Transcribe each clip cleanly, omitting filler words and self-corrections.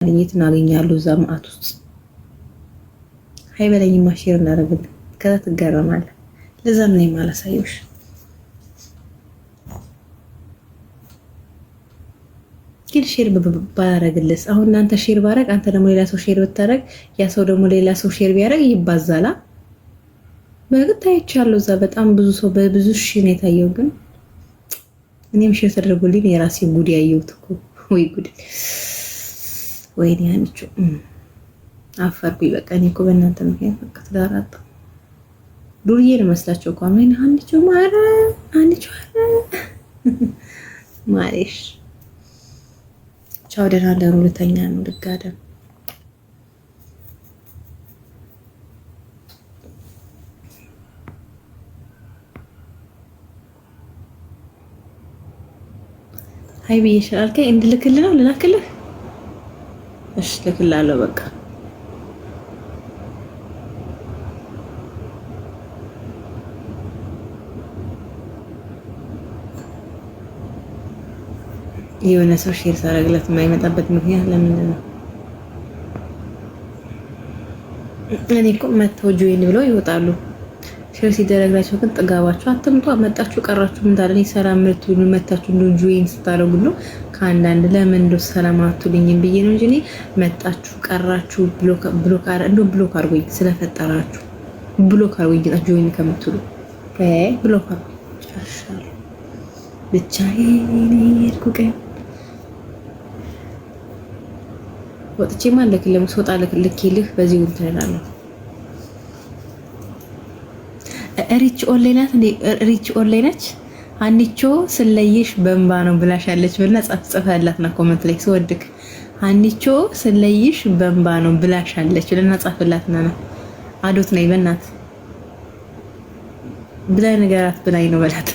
የት እናገኛለሁ እዛ ማአት ውስጥ ሃይበለኝማ ሼር እናደርግልን ከዛ ትገረማለህ። ለዛም ነው የማላሳየውሽ። ግን ሼር ባላረግልስ አሁን እናንተ ሼር ባረግ አንተ ደግሞ ሌላ ሰው ሼር ብታረግ ያ ሰው ደግሞ ሌላ ሰው ሼር ቢያረግ ይባዛላ። በእርግጥ ታይቻለሁ እዛ በጣም ብዙ ሰው በብዙ ሺህ ነው የታየው። ግን እኔም ሼር ተደርጎልኝ የራሴ ጉድ ያየሁት እኮ ወይ ጉድ ወይኔ አንቺ አፈርኩኝ። በቃ እኔ እኮ በእናንተ ምክንያት በቃ ትዳር አጣሁ። ዱርዬ ነው መስላቸው እኮ አሁን አንቺ ማረ አንቺ ማሬሽ ቻው ደህና ደሩ። ልተኛ ነው ልጋደም። ሃይ ብዬሻል አልከኝ እንድልክልህ ነው ልላክልህ? እሺ ልክላለሁ በቃ የሆነ ሰው ሼር ሳረግለት የማይመጣበት ምክንያት ለምንድን ነው? እኔ እኮ መተው ጆይን ብለው ይወጣሉ። ሼር ሲደረግላቸው ግን ጥጋባቸው አትምጡ መጣችሁ ቀራችሁ ምን ታዲያ ሰላም ምትሉ መታችሁ እንደ ጆይን ስታረጉ ነው። ከአንዳንድ ለምን እንደው ሰላም አትሉኝም ብዬ ነው እንጂ እኔ መጣችሁ ቀራችሁ ብሎክ አድርጎኝ ስለፈጠራችሁ ብሎክ አድርጎኝ ጆይን ከምትሉ ብሎክ አድርጎኝ ጨርሻለሁ። ብቻዬን ሄድኩ ቀን ወጥቼማ ለክለም ስወጣ ልክልህ በዚህ እንትን እላለሁ። ሪች ኦንላይን ናት እንዴ? ሪች ኦንላይን ነች። አንቺ ስለይሽ በእንባ ነው ብላሻለች ብላ ጽፈላትና ኮሜንት ላይ ስወድክ አንቺ ስለይሽ በእንባ ነው ብላሻለች ብለና ጻፈላትና ነው አዶት ነኝ በእናት ብላይ ነገራት ብላይ ነው በላት።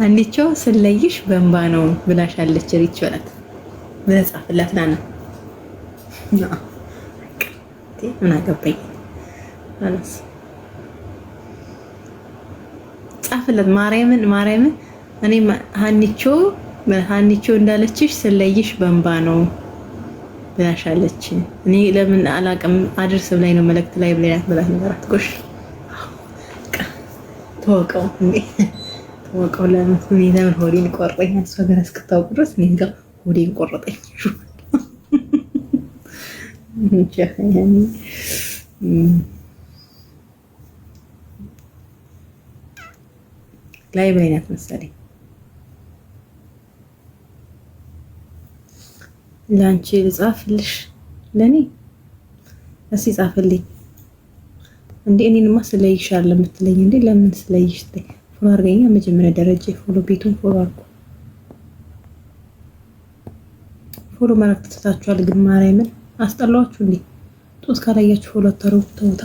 አንቺ ስለይሽ በእንባ ነው ብላሻለች ሪች በላት ብላ ጻፈላትና ነው ምን አገባኝ አላስ ጻፈለት ማርያምን እኔ ሀኒቾ እንዳለችሽ ስለይሽ በእንባ ነው ብላሻለች። እኔ ለምን አላቅም አድርስ ብላይ ነው መልእክት ላይ ብላት ብላት ነገራት ጎሽ ተወቀው ለምን ሆዴን ቆረጠኝ። እሷ ጋር እስክታውቅ ድረስ እኔ ጋር ሆዴን ቆረጠኝ። ላይ በይናት መሰለኝ ላንቺ ልጻፍልሽ ለኔ እስኪ ጻፍልኝ እንዴ እኔንማ ስለይሻል የምትለኝ እንዴ ለምን ስለይሽ ፎሎ አድርገኛ መጀመሪያ ደረጃ ፎሎ ቤቱን ፎሎ አድርጉ ፎሎ ማድረግ ትታችኋል ግን ማርያምን አስጠላችሁ እንዴ ጦስ ካላያችሁ ፎሎ አታረጉ ተውታ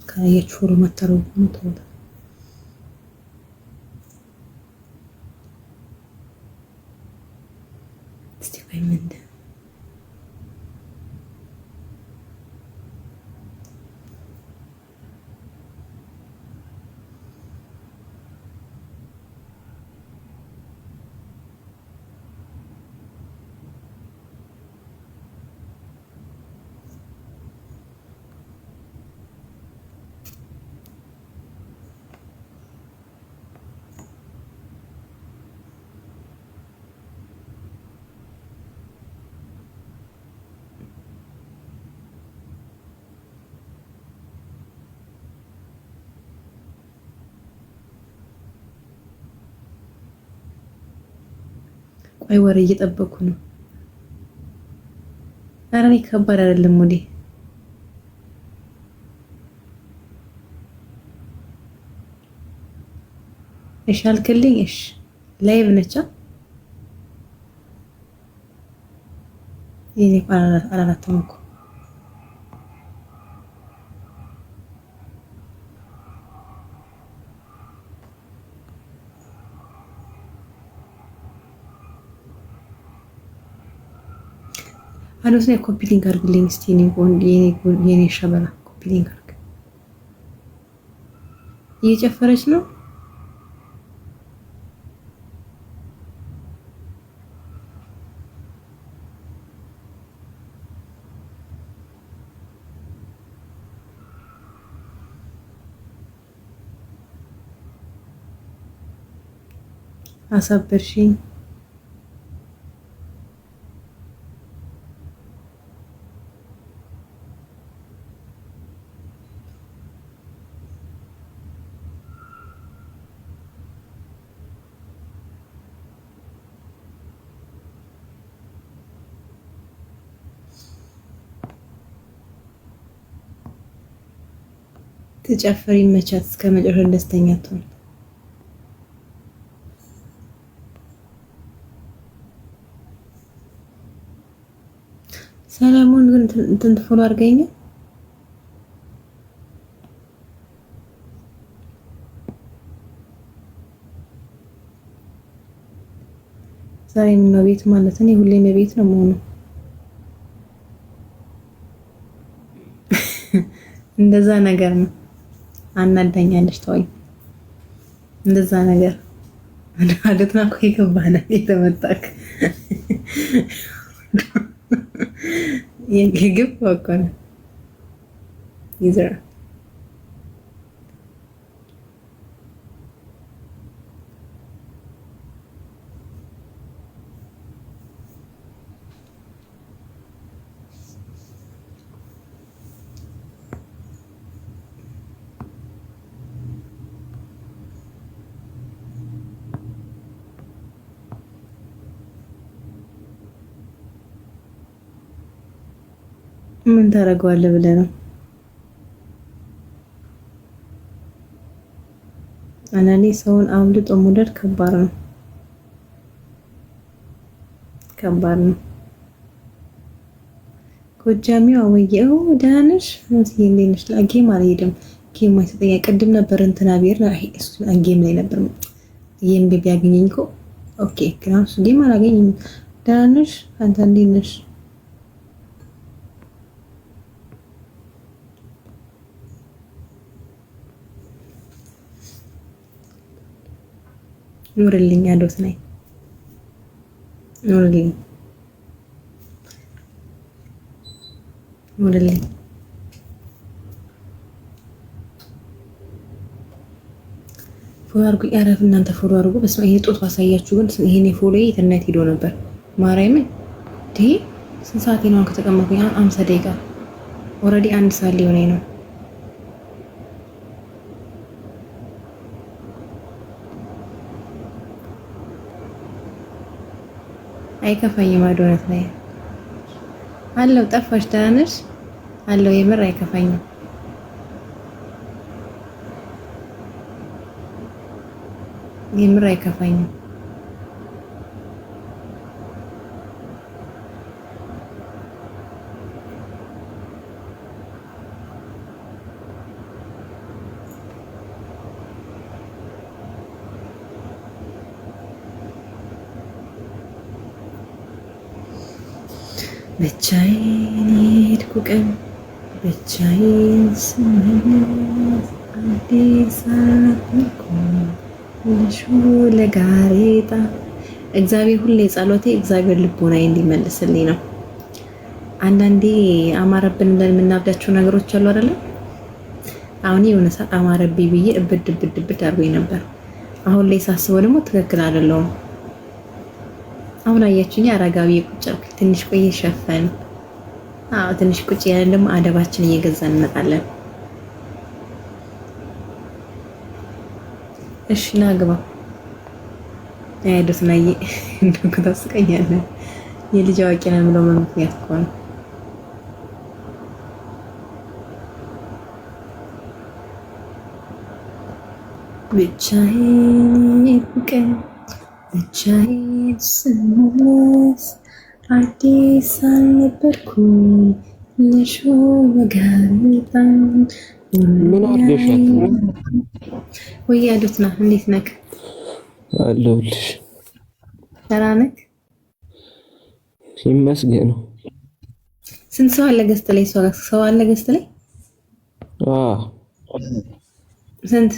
ካላያችሁ ፎሎ ማታረጉ ተውታ እስቲ ምንድን ቆይ ወሬ እየጠበኩ ነው። ኧረ እኔ ከባድ አይደለም ወዴ እሺ አልክልኝ። እሺ ላይቭ ነቻ ይሄ አላላተም እኮ አሎስ ላይ ኮፒ ሊንክ አድርግልኝ እስቲ የኔ ሸበላ ኮፒ ሊንክ አድርግ። እየጨፈረች ነው አሳበርሽኝ። ትጨፍር ይመቻት እስከ መጨረሻ ደስተኛ ትሆን። ሰላሙን ግን እንትን ፎሎ አድርገኝ። ዛሬ ነው ቤት ማለት ነው። ሁሌም ቤት ነው መሆኑ። እንደዛ ነገር ነው። አናዳኛለች ተወኝ። እንደዛ ነገር ማለት ነው እኮ የገባና የተመጣክ የግብ ወቀነ ይዘራ ምን ታደርገዋለህ ብለህ ነው? አንዳንዴ ሰውን አምልጦ መውደድ ከባድ ነው። ከባድ ነው። ጎጃሚው አወየው ደህና ነሽ? እንዴ ነሽ? ጌም አልሄድም። ጌም አይሰጠኝ። ቅድም ነበር እንትና ብሄር እሱ ጌም ላይ ነበር። ጌም ቢያገኘኝ እኮ ኦኬ፣ ግን እሱ ጌም አላገኘኝም። ደህና ነሽ? አንተ እንዴት ነሽ? ኑርልኝ አዶት ነኝ። ኑርልኝ ኑርልኝ። ፎሎ አድርጉ። ያረፍ እናንተ ፎሎ አድርጉ። በስመ ይሄ ጦት ባሳያችሁ ግን ይሄኔ ፎሎ ኢንተርኔት ሄዶ ነበር። ማርያምን ዲ ስንት ሰዓት ነው ከተቀመጥኩኝ? 50 ደቂቃ ኦልሬዲ 1 ሰዓት ሊሆነኝ ነው። አይከፋኝም። አዶነት ላይ አለው። ጠፋሽ? ደህና ነሽ? አለው። የምር አይከፋኝም። የምር አይከፋኝም። ብቻዬን የሄድኩ ቀን ብቻዬን ስመለስ አዲስ አልነበርኩም ልሹ ለጋሬጣ። እግዚአብሔር ሁሌ ጸሎቴ እግዚአብሔር ልቦናዬ እንዲመልስልኝ ነው። አንዳንዴ አማረብን ብለን የምናብዳቸው ነገሮች አሉ አይደለ? አሁን የሆነ ሰዓት አማረብኝ ብዬ እብድ አድርጎኝ ነበር። አሁን ላይ ሳስበው ደግሞ ትክክል አይደለሁም። አሁን አያችሁኝ አረጋዊ ቁጭ አልኩኝ። ትንሽ ቆየ ሸፈን። ትንሽ ቁጭ ያለን ደግሞ አደባችን እየገዛን እንመጣለን። እሺ ና ግባ። አይዶት ናይ እንደው ታስቀኛለህ። የልጅ አዋቂ ነን ብለው ምክንያት እኮ ነው። ብቻዬን ቀን ብቻዬን ስመለስ አዲስ አልነበርኩም ልሹ ለጋሬጣ። ምን አድርገሻት? ወይ አዶት ና እንዴት ነህ? አለሁልሽ። ደህና ነህ? ይመስገን። ስንት ሰው አለ ገስት ላይ? ሰው አለ ገስት ላይ? ስንት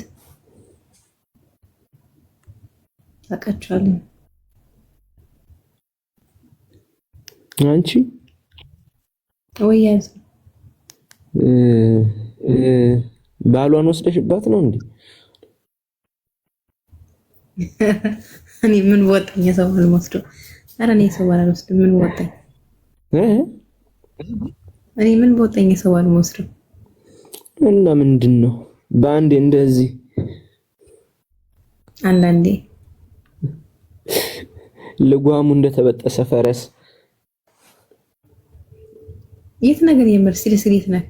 ታውቃቸዋለህ? አንቺ ወይ ያዝ ባሏን ወስደሽባት ነው እንዴ? እኔ ምን ወጣኝ የሰው ባል ወስዶ። ኧረ እኔ የሰው ባል አልወስድም። ምን ወጣኝ? እኔ ምን ወጣኝ የሰው ባል ወስዶ። እና ምንድን ነው በአንዴ እንደዚህ አንዳንዴ ልጓሙ እንደተበጠሰ ፈረስ። የት ነገር የምር ሲልስ የት ነህ?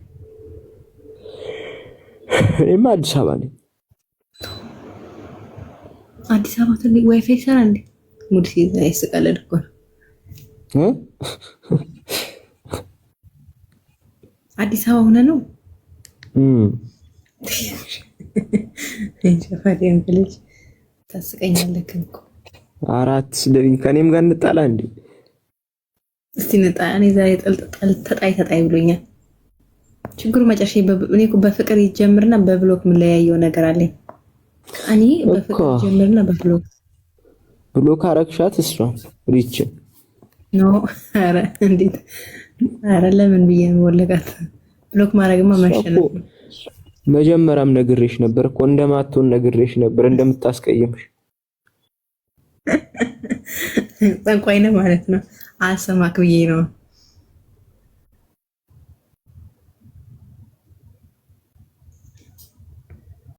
እኔማ አዲስ አበባ ነኝ። አዲስ አበባ ትልቅ ዋይፋይ ሰራ እንዴ? ሙድ ሲይዝ አይስቀልድ እኮ ነው። አዲስ አበባ ሆነ ነው እንጀፋዴን ብለሽ ታስቀኛለህ እኮ። አራት ስለኝ ከኔም ጋር እንጣላ እንዴ? እስቲ ነጣ። እኔ ዛሬ ተጣይ ብሎኛል። ችግሩ መጨረሻ እኔ እኮ በፍቅር ይጀምርና በብሎክ ምን ለያየው ነገር አለኝ። እኔ በፍቅር ይጀምርና ብሎክ አረግሻት እሷ ሪች ኖ። ኧረ እንዴት! ኧረ ለምን ብዬ ነው ወለጋት። ብሎክ ማድረግማ ማሸነፍ ነው። መጀመሪያም ነግሬሽ ነበር እኮ እንደማትሆን ነግሬሽ ነበር፣ እንደምታስቀይምሽ። ጠንቋይ ነው ማለት ነው። አልሰማክ ብዬ ነው።